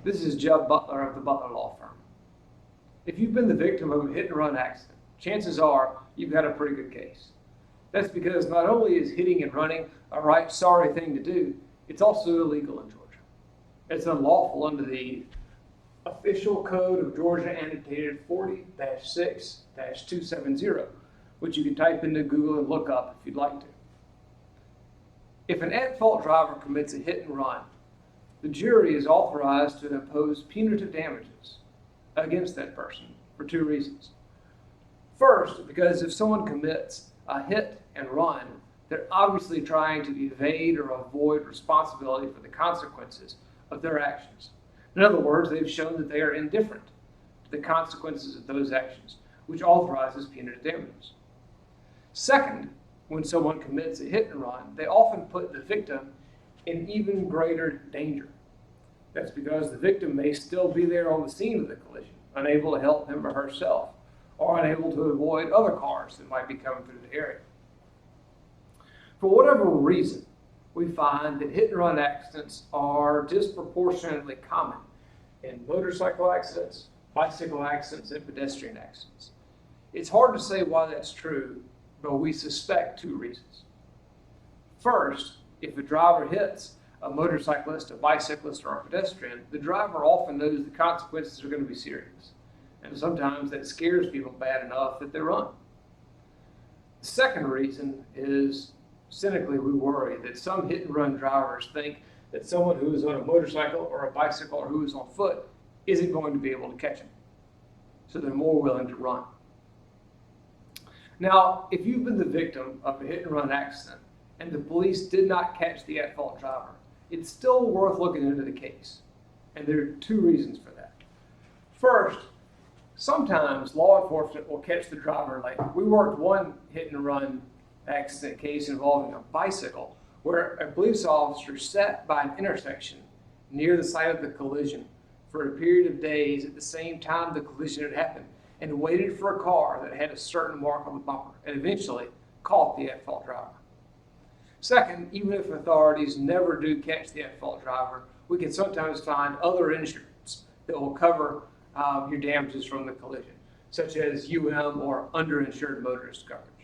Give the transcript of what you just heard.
This is Jeff Butler of the Butler Law Firm. If you've been the victim of a hit-and-run accident, chances are you've got a pretty good case. That's because not only is hitting and running a right sorry thing to do, it's also illegal in Georgia. It's unlawful under the official code of Georgia annotated 40-6-270, which you can type into Google and look up if you'd like to. If an at-fault driver commits a hit and run, the jury is authorized to impose punitive damages against that person for two reasons. First, because if someone commits a hit and run, they're obviously trying to evade or avoid responsibility for the consequences of their actions. In other words, they've shown that they are indifferent to the consequences of those actions, which authorizes punitive damages. Second, when someone commits a hit and run, they often put the victim in even greater danger. That's because the victim may still be there on the scene of the collision, unable to help him or herself, or unable to avoid other cars that might be coming through the area. For whatever reason, we find that hit and run accidents are disproportionately common in motorcycle accidents, bicycle accidents, and pedestrian accidents. It's hard to say why that's true, but we suspect two reasons. First, if a driver hits a motorcyclist, a bicyclist, or a pedestrian, the driver often knows the consequences are going to be serious. And sometimes that scares people bad enough that they run. The second reason is, cynically, we worry that some hit and run drivers think that someone who is on a motorcycle or a bicycle or who is on foot isn't going to be able to catch them. So they're more willing to run. Now, if you've been the victim of a hit and run accident and the police did not catch the at-fault driver, it's still worth looking into the case. And there are two reasons for that. First, sometimes law enforcement will catch the driver late. We worked one hit and run accident case involving a bicycle where a police officer sat by an intersection near the site of the collision for a period of days at the same time the collision had happened and waited for a car that had a certain mark on the bumper and eventually caught the at-fault driver. Second, even if authorities never do catch the at-fault driver, we can sometimes find other insurance that will cover your damages from the collision, such as UM or underinsured motorist coverage.